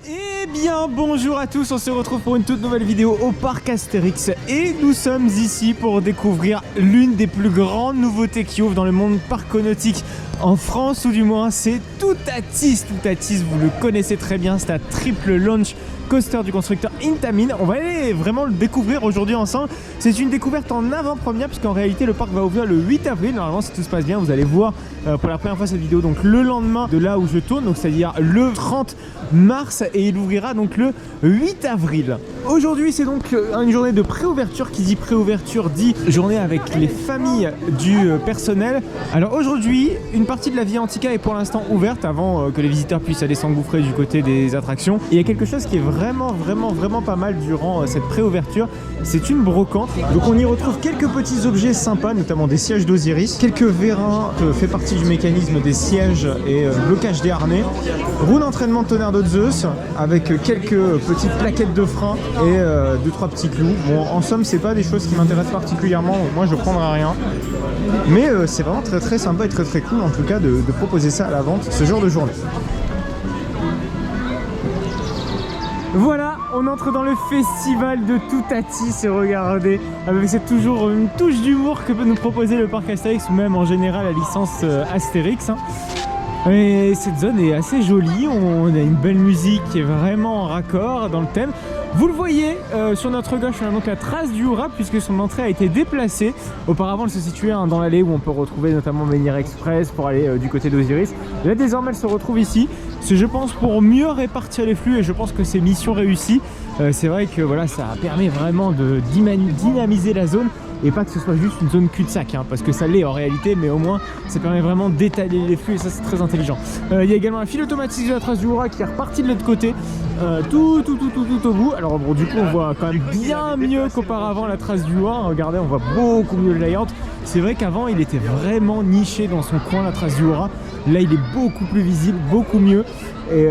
Eh bien bonjour à tous, on se retrouve pour une toute nouvelle vidéo au parc Astérix et nous sommes ici pour découvrir l'une des plus grandes nouveautés qui ouvrent dans le monde parconautique en France, ou du moins c'est Toutatis. Toutatis, vous le connaissez très bien, c'est un triple launch coaster du constructeur Intamin. On va aller vraiment le découvrir aujourd'hui ensemble. C'est une découverte en avant-première puisqu'en réalité le parc va ouvrir le 8 avril. Normalement, si tout se passe bien, vous allez voir pour la première fois cette vidéo donc le lendemain de là où je tourne, donc c'est-à-dire le 30 mars, et il ouvrira donc le 8 avril. Aujourd'hui, c'est donc une journée de préouverture. Qui dit préouverture dit journée avec les familles du personnel. Alors aujourd'hui, une partie de la Via Antica est pour l'instant ouverte avant que les visiteurs puissent aller s'engouffrer du côté des attractions. Et il y a quelque chose qui est vraiment pas mal durant cette préouverture, c'est une brocante. Donc on y retrouve quelques petits objets sympas, notamment des sièges d'Osiris, quelques vérins fait partie du mécanisme des sièges et blocage des harnais, roue d'entraînement de tonnerre de Zeus avec quelques petites plaquettes de frein et 2-3 petits clous. Bon, en somme, c'est pas des choses qui m'intéressent particulièrement, moi je prendrai rien, mais c'est vraiment très sympa et très cool en tout cas de proposer ça à la vente ce genre de journée. Voilà, on entre dans le festival de Toutatis et regardez, avec c'est toujours une touche d'humour que peut nous proposer le parc Astérix, ou même en général la licence Astérix. Et cette zone est assez jolie, on a une belle musique qui est vraiment en raccord dans le thème. Vous le voyez sur notre gauche, on a donc la trace du Hura puisque son entrée a été déplacée. Auparavant, elle se situait dans l'allée où on peut retrouver notamment Menhir Express pour aller du côté d'Osiris. Là, désormais, elle se retrouve ici. C'est, je pense, pour mieux répartir les flux, et je pense que c'est mission réussie. C'est vrai que voilà, ça permet vraiment de dynamiser la zone et pas que ce soit juste une zone cul-de-sac, hein, parce que ça l'est en réalité, mais au moins ça permet vraiment d'étaler les flux et ça c'est très intelligent. Il y a également un fil automatique de la trace du Hura qui est reparti de l'autre côté, tout au bout. Alors bon, du coup on voit quand même bien mieux qu'auparavant la trace du Hura. Regardez, on voit beaucoup mieux le layout. C'est vrai qu'avant il était vraiment niché dans son coin, la trace du Hura. Là il est beaucoup plus visible, beaucoup mieux. Et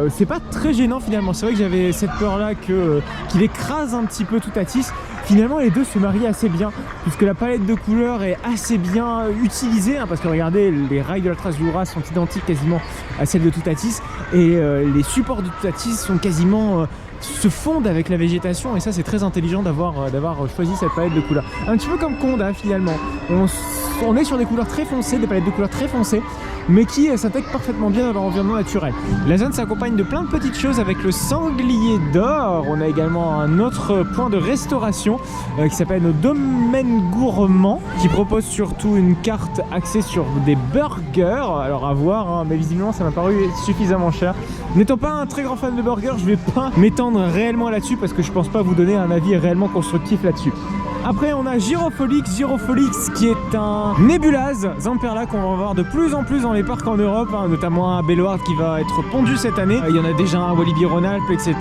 c'est pas très gênant finalement. C'est vrai que j'avais cette peur là qu'il écrase un petit peu Toutatis. Finalement les deux se marient assez bien puisque la palette de couleurs est assez bien utilisée, hein, parce que regardez, les rails de la trace du Hura sont identiques quasiment à celles de Toutatis, et les supports de Toutatis sont quasiment se fondent avec la végétation, et ça c'est très intelligent d'avoir choisi cette palette de couleurs. Un petit peu comme Conda finalement, on est sur des couleurs très foncées, des palettes de couleurs très foncées, mais qui s'intègrent parfaitement bien dans leur environnement naturel. La zone s'accompagne de plein de petites choses avec le sanglier d'or. On a également un autre point de restauration qui s'appelle nos domaines gourmands, qui propose surtout une carte axée sur des burgers. Alors à voir, hein, mais visiblement ça m'a paru suffisamment cher. N'étant pas un très grand fan de burgers, je vais pas m'étendre réellement là-dessus parce que je pense pas vous donner un avis réellement constructif là-dessus. Après on a Gyrofolix qui est un nébulase Zamperla qu'on va voir de plus en plus dans les parcs en Europe, hein, notamment un Bellward qui va être pondu cette année. Il y en a déjà un Walibi Rhône-Alpes, etc.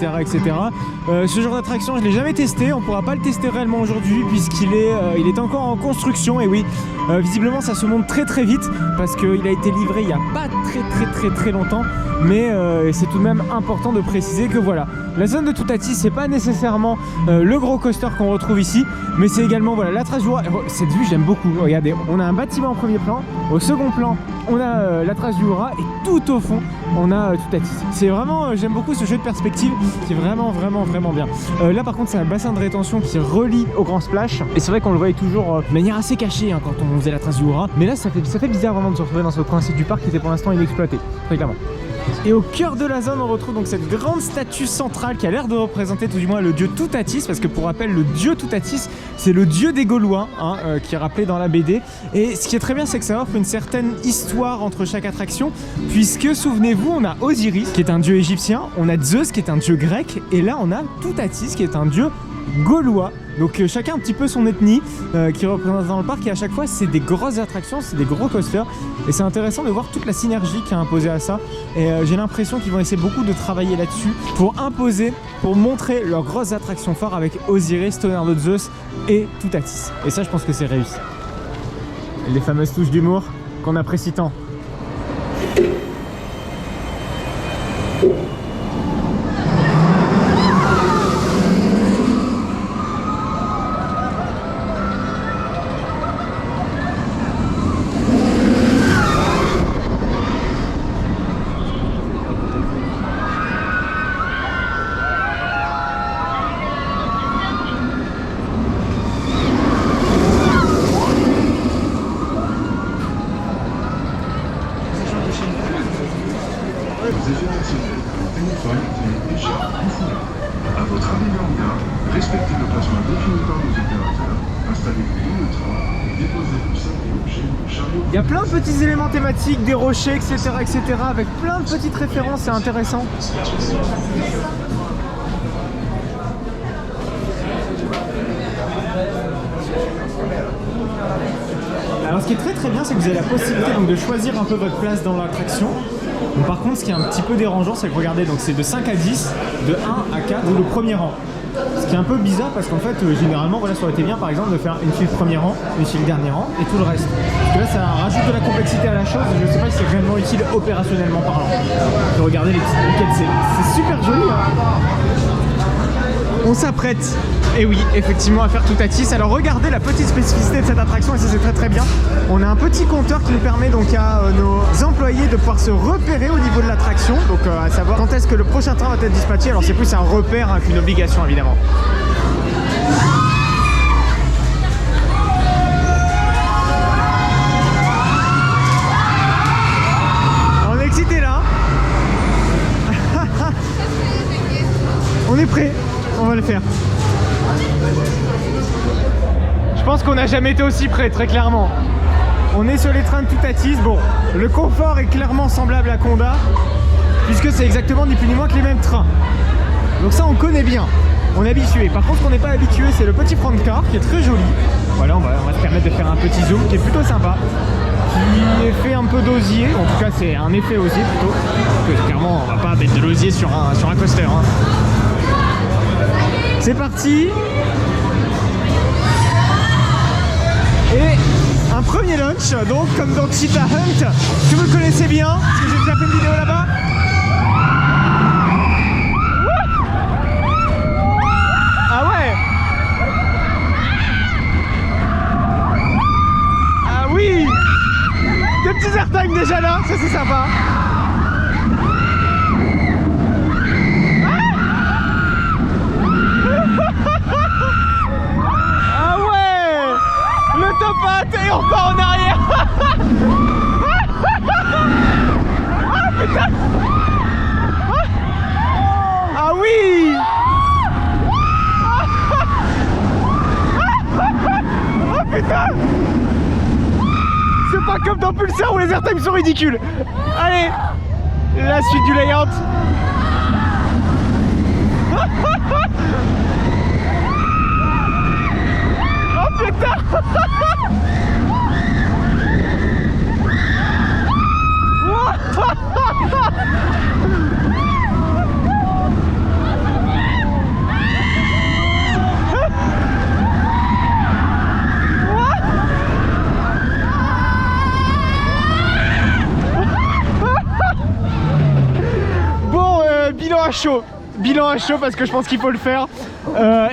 Ce genre d'attraction je ne l'ai jamais testé, on ne pourra pas le tester réellement aujourd'hui puisqu'il est encore en construction, et oui, visiblement ça se monte très vite parce qu'il a été livré il n'y a pas très longtemps, mais c'est tout de même important de préciser que voilà, la zone de Toutatis c'est pas nécessairement le gros coaster qu'on retrouve ici, mais c'est également voilà, la trace du Hura. Cette vue j'aime beaucoup, regardez, on a un bâtiment en premier plan, au second plan on a la trace du Hura, et tout au fond on a Toutatis. C'est vraiment, j'aime beaucoup ce jeu de perspective qui est vraiment bien. Là par contre c'est un bassin de rétention qui relie au Grand Splash, et c'est vrai qu'on le voyait toujours de manière assez cachée, hein, quand on faisait la trace du Hura, mais là ça fait bizarre vraiment de se retrouver dans ce coin-ci du parc qui était pour l'instant inexploité, très clairement. Et au cœur de la zone, on retrouve donc cette grande statue centrale qui a l'air de représenter tout du moins le dieu Toutatis, parce que pour rappel, le dieu Toutatis, c'est le dieu des Gaulois, hein, qui est rappelé dans la BD. Et ce qui est très bien, c'est que ça offre une certaine histoire entre chaque attraction, puisque souvenez-vous, on a Osiris qui est un dieu égyptien, on a Zeus qui est un dieu grec, et là on a Toutatis qui est un dieu gaulois. Donc chacun un petit peu son ethnie qui représente dans le parc, et à chaque fois c'est des grosses attractions, c'est des gros coasters, et c'est intéressant de voir toute la synergie qui a imposé à ça. Et j'ai l'impression qu'ils vont essayer beaucoup de travailler là-dessus pour imposer, pour montrer leurs grosses attractions phares avec Osiris, Tonnerre de Zeus et Toutatis. Et ça je pense que c'est réussi. Les fameuses touches d'humour qu'on apprécie tant. À votre arrivée en gare, respectez le placement défini par nos opérateurs, installez-vous dans le train et déposez vos sacs et objets dans le chariot. Il y a plein de petits éléments thématiques, des rochers, etc., avec plein de petites références, c'est intéressant. Alors ce qui est très bien, c'est que vous avez la possibilité donc, de choisir un peu votre place dans l'attraction. Donc, par contre, ce qui est un petit peu dérangeant, c'est que regardez, donc c'est de 5 à 10, de 1 à 4, ou le premier rang. Ce qui est un peu bizarre parce qu'en fait, généralement, voilà, ça aurait été bien par exemple de faire une file premier rang, une file dernier rang et tout le reste. Parce que là, ça rajoute de la complexité à la chose et je ne sais pas si c'est réellement utile opérationnellement parlant. De regarder les quêtes, c'est super joli. Hein. On s'apprête, et oui, effectivement, à faire Toutatis. Alors regardez la petite spécificité de cette attraction, et ça c'est très bien. On a un petit compteur qui nous permet donc à nos employés de pouvoir se repérer au niveau de l'attraction, donc à savoir quand est-ce que le prochain train va être dispatché. Alors c'est plus un repère hein, qu'une obligation évidemment. On est excité là. On est prêt. On va le faire. Je pense qu'on n'a jamais été aussi près, très clairement. On est sur les trains de Toutatis. Bon, le confort est clairement semblable à Conda, puisque c'est exactement ni plus ni moins que les mêmes trains. Donc ça, on connaît bien. On est habitué. Par contre, ce qu'on n'est pas habitué, c'est le petit front car qui est très joli. Voilà, on va se permettre de faire un petit zoom qui est plutôt sympa. Qui est fait un peu d'osier. En tout cas, c'est un effet osier plutôt. Parce que clairement, on va pas mettre de l'osier sur un coaster. Hein. C'est parti. Et un premier launch, donc comme dans Cheetah Hunt, que vous connaissez bien, parce que j'ai déjà fait une vidéo là-bas. Ah ouais. Ah oui. Des petits airtime déjà là, ça c'est sympa. Ah ouais, le top hat et on repart en arrière. Ah putain. Ah oui. Oh putain. C'est pas comme dans Pulsar où les airtime sont ridicules. Allez, la suite du layout. Oh putain. Bon, bilan à chaud. Bilan à chaud parce que je pense qu'il faut le faire.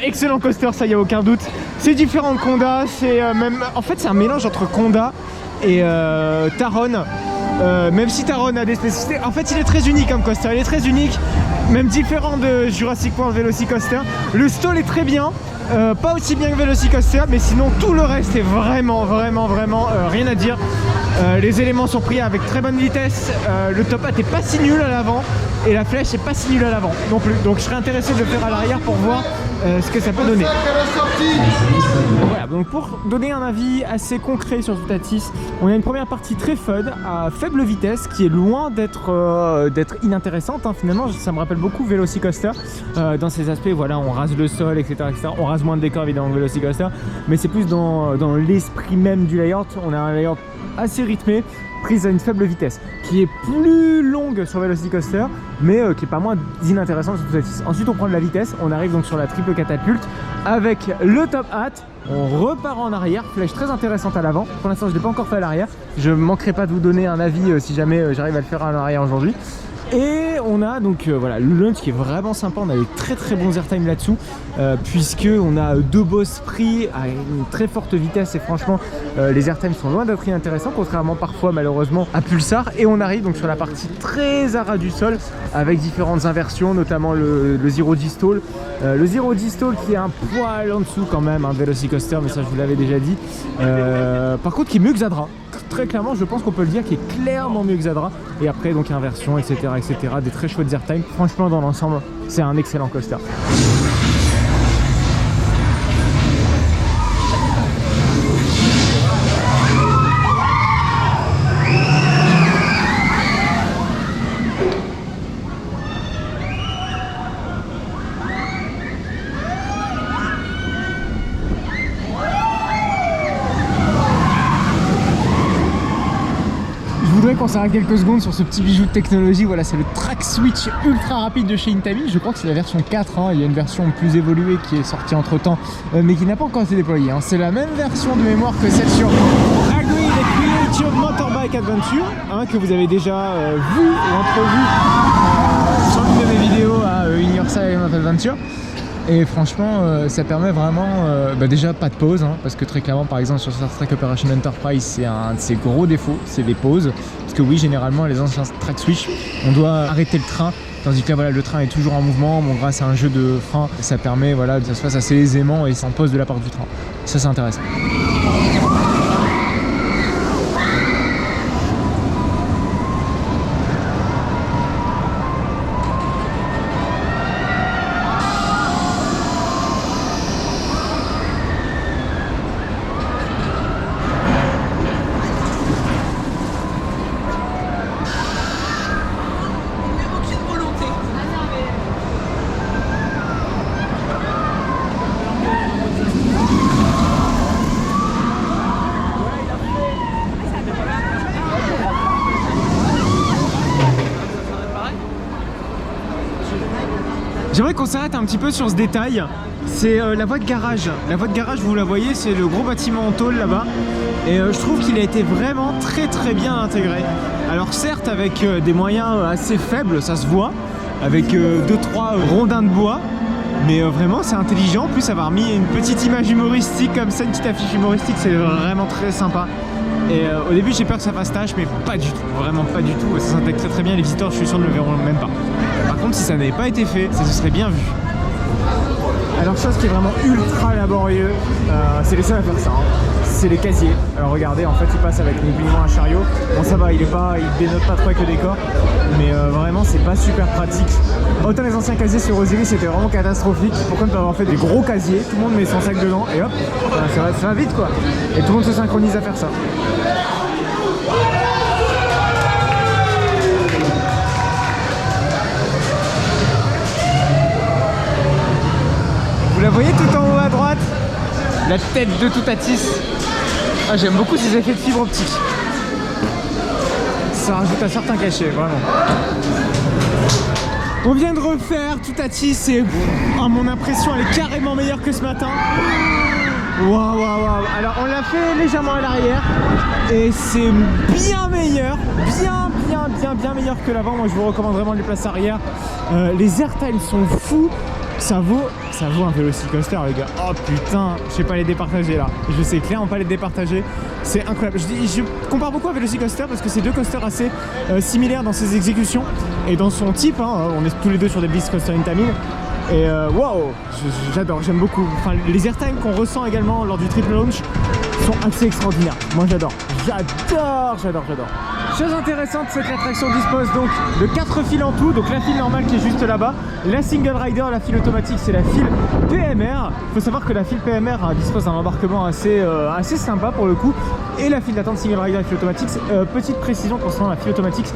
Excellent coaster, ça y a aucun doute. C'est différent de Conda, c'est même. En fait, c'est un mélange entre Conda et Taron. Même si Taron a des spécificités, en fait, il est très unique comme coaster. Il est très unique, même différent de Jurassic World Velocicoaster. Le stall est très bien. Pas aussi bien que Velocicoaster, mais sinon tout le reste est vraiment rien à dire. Les éléments sont pris avec très bonne vitesse. Le top hat est pas si nul à l'avant et la flèche est pas si nulle à l'avant non plus. Donc je serais intéressé de le faire à l'arrière pour voir ce que ça peut donner. Voilà, donc pour donner un avis assez concret sur Toutatis, on a une première partie très fun à faible vitesse qui est loin d'être inintéressante. Hein, finalement, ça me rappelle beaucoup Velocicoaster dans ses aspects. Voilà, on rase le sol, etc., etc. On rase moins de décor évidemment que Velocicoaster, mais c'est plus dans l'esprit même du layout. On a un layout assez rythmé, prise à une faible vitesse, qui est plus longue sur Velocicoaster, mais qui est pas moins inintéressante sur Toutatis. Ensuite, on prend de la vitesse, on arrive donc sur la triple catapulte avec le top hat. On repart en arrière, flèche très intéressante à l'avant. Pour l'instant, je ne l'ai pas encore fait à l'arrière. Je ne manquerai pas de vous donner un avis si jamais j'arrive à le faire à l'arrière aujourd'hui. Et on a donc voilà le launch qui est vraiment sympa, on a des très bons airtime là-dessous puisque on a 2 boss pris à une très forte vitesse et franchement les airtime sont loin d'être inintéressants contrairement parfois malheureusement à Pulsar. Et on arrive donc sur la partie très à ras du sol avec différentes inversions, notamment le Zero G Stall. Le Zero G Stall qui est un poil en dessous quand même, un Velocicoaster, mais ça je vous l'avais déjà dit. Par contre qui est mieux que Zadra. Très clairement, je pense qu'on peut le dire, qui est clairement mieux que Zadra. Et après, donc inversion, etc., des très chouettes airtime. Franchement, dans l'ensemble, c'est un excellent coaster. On s'arrête quelques secondes sur ce petit bijou de technologie. Voilà, c'est le track switch ultra rapide de chez Intamin. Je crois que c'est la version 4, hein. Il y a une version plus évoluée qui est sortie entre temps mais qui n'a pas encore été déployée, hein. C'est la même version de mémoire que celle sur Agri the Creative Motorbike Adventure, hein, que vous avez déjà vu ou entrevu sur une de mes vidéos à In Your Side of Adventure. Et franchement ça permet vraiment déjà pas de pause, hein, parce que très clairement par exemple sur Star Trek Operation Enterprise c'est un de ses gros défauts, c'est les pauses, parce que oui généralement les anciens track switch on doit arrêter le train, tandis que là voilà le train est toujours en mouvement, bon, grâce à un jeu de frein ça permet voilà que ça se fasse assez aisément et sans pause de la part du train. Ça c'est intéressant. J'aimerais qu'on s'arrête un petit peu sur ce détail, c'est la voie de garage. La voie de garage, vous la voyez, c'est le gros bâtiment en tôle là-bas. Et je trouve qu'il a été vraiment très bien intégré. Alors certes avec des moyens assez faibles, ça se voit, avec 2-3 rondins de bois. Mais vraiment c'est intelligent, en plus avoir mis une petite image humoristique comme ça, une petite affiche humoristique, c'est vraiment très sympa. Et au début j'ai peur que ça fasse tâche, mais pas du tout, vraiment pas du tout. Ça s'intègre très bien, les visiteurs je suis sûr ne le verront même pas. Par contre si ça n'avait pas été fait, ça se serait bien vu. Alors chose qui est vraiment ultra laborieux, c'est les seuls à faire ça, hein. C'est les casiers. Alors regardez, en fait il passe avec uniquement un chariot. Bon ça va, il dénote pas trop avec le décor, mais vraiment c'est pas super pratique. Autant les anciens casiers sur Osiris c'était vraiment catastrophique. Pourquoi ne pas avoir fait des gros casiers, tout le monde met son sac dedans et hop, ça va vite quoi. Et tout le monde se synchronise à faire ça. Vous la voyez tout en haut à droite? La tête de Toutatis. Ah, j'aime beaucoup ces effets de fibre optique. Ça rajoute un certain cachet, vraiment. On vient de refaire Toutatis et mon impression elle est carrément meilleure que ce matin. Waouh. Alors on l'a fait légèrement à l'arrière et c'est bien meilleur, bien meilleur que l'avant. Moi je vous recommande vraiment les places arrière. Les airtime sont fous. Ça vaut un Velocicoaster les gars. Oh putain, je sais pas les départager là. Je sais clairement pas les départager. C'est incroyable. Je compare beaucoup à Velocicoaster parce que c'est deux coasters assez similaires dans ses exécutions et dans son type, hein. On est tous les deux sur des Bliss Coaster Intamin. Et waouh, j'adore, j'aime beaucoup. Enfin, les airtime qu'on ressent également lors du triple launch sont assez extraordinaires. Moi j'adore. Chose intéressante, c'est que l'attraction dispose donc de 4 files en tout, donc la file normale qui est juste là-bas, la single rider, la file automatique c'est la file PMR. Il faut savoir que la file PMR dispose d'un embarquement assez sympa pour le coup, et la file d'attente single rider et file automatique, petite précision concernant la file automatique,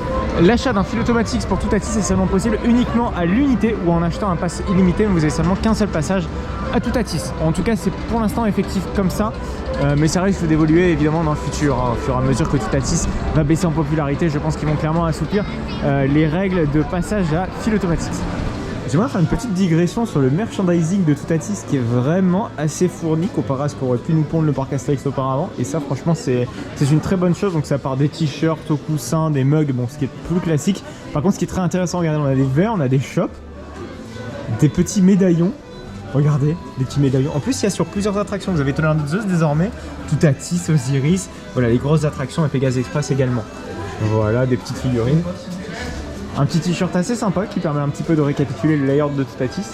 l'achat d'un file automatique pour Toutatis est seulement possible uniquement à l'unité ou en achetant un pass illimité, mais vous avez seulement qu'un seul passage à Toutatis. En tout cas c'est pour l'instant effectif comme ça, mais ça risque d'évoluer évidemment dans le futur, hein, au fur et à mesure que Toutatis va baisser en popularité. Je pense qu'ils vont clairement assouplir les règles de passage à file automatique. J'aimerais faire une petite digression sur le merchandising de Toutatis qui est vraiment assez fourni comparé à ce qu'aurait pu nous pondre le parc Astérix auparavant. Et ça, franchement, c'est une très bonne chose. Donc, ça part des t-shirts au coussin, des mugs, bon, ce qui est plus classique. Par contre, ce qui est très intéressant, regardez, on a des verres, on a des shops, des petits médaillons. Regardez, des petits médaillons. En plus, il y a sur plusieurs attractions. Vous avez Tonnerre de Zeus désormais, Toutatis, Osiris. Voilà, les grosses attractions et Pegasus Express également. Voilà, des petites figurines. Un petit t-shirt assez sympa qui permet un petit peu de récapituler le layout de Toutatis.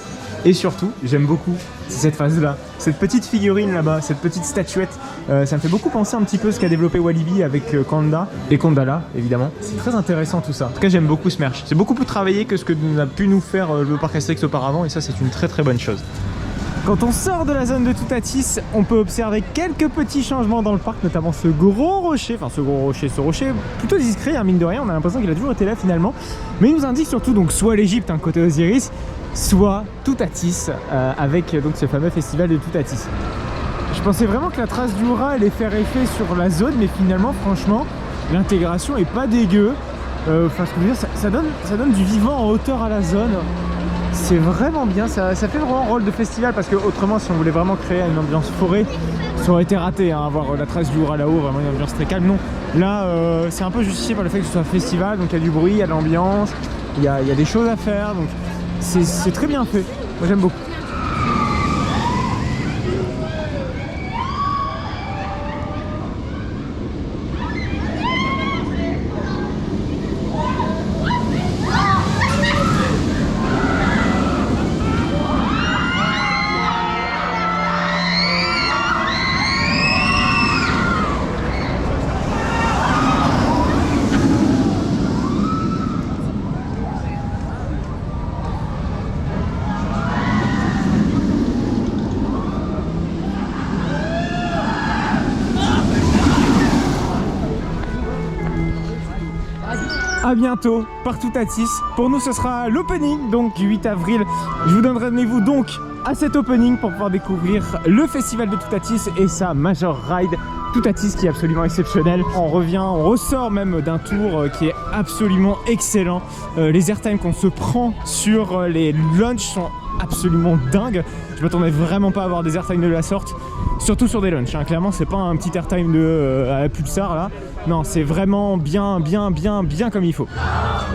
Et surtout, j'aime beaucoup cette phase-là, cette petite figurine là-bas, cette petite statuette. Ça me fait beaucoup penser un petit peu ce qu'a développé Walibi avec Kanda et Kondala, évidemment. C'est très intéressant tout ça. En tout cas, j'aime beaucoup ce merch. C'est beaucoup plus travaillé que ce que a pu nous faire le parc Astérix auparavant, et ça, c'est une très très bonne chose. Quand on sort de la zone de Toutatis, on peut observer quelques petits changements dans le parc, notamment ce gros rocher, enfin ce rocher plutôt discret, hein, mine de rien, on a l'impression qu'il a toujours été là finalement, mais il nous indique surtout donc soit l'Égypte, hein, côté Osiris, soit Toutatis, avec donc ce fameux festival de Toutatis. Je pensais vraiment que la trace du rat allait faire effet sur la zone, mais finalement, franchement, l'intégration est pas dégueu. Enfin, ce que je veux dire, ça donne du vivant en hauteur à la zone. C'est vraiment bien, ça fait vraiment rôle de festival parce que autrement si on voulait vraiment créer une ambiance forêt, ça aurait été raté, hein, avoir la trace du rat là-haut, vraiment une ambiance très calme. Non, là c'est un peu justifié par le fait que ce soit un festival, donc il y a du bruit, il y a de l'ambiance, il y a des choses à faire, donc c'est très bien fait, moi j'aime beaucoup. À bientôt par Toutatis. Pour nous ce sera l'opening donc du 8 avril. Je vous donne rendez-vous donc à cet opening pour pouvoir découvrir le festival de Toutatis et sa Major Ride Toutatis qui est absolument exceptionnel. On ressort même d'un tour qui est absolument excellent. Les airtime qu'on se prend sur les launches sont absolument dingues. Je m'attendais vraiment pas à avoir des airtime de la sorte, surtout sur des launches, hein. Clairement c'est pas un petit airtime à la Pulsar là, non c'est vraiment bien comme il faut.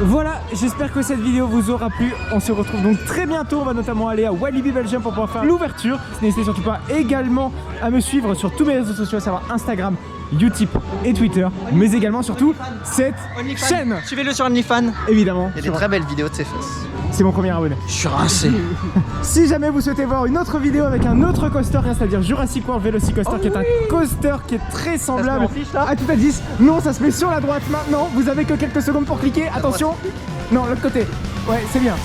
Voilà, j'espère que cette vidéo vous aura plu. On se retrouve donc très bientôt, on va notamment aller à Walibi Belgium pour pouvoir faire l'ouverture. N'hésitez surtout pas également à me suivre sur tous mes réseaux sociaux, à savoir Instagram, Utip et Twitter, mais également surtout cette chaîne. Suivez-le sur OnlyFans. Évidemment. Il y a des très belles vidéos de ses fesses. C'est mon premier abonné. Je suis rincé. Si jamais vous souhaitez voir une autre vidéo avec un autre coaster, c'est-à-dire Jurassic World Velocicoaster, qui est un coaster qui est très semblable à Toutatis. Non, ça se met sur la droite maintenant. Vous avez que quelques secondes pour cliquer. Attention. Non, l'autre côté. Ouais, c'est bien.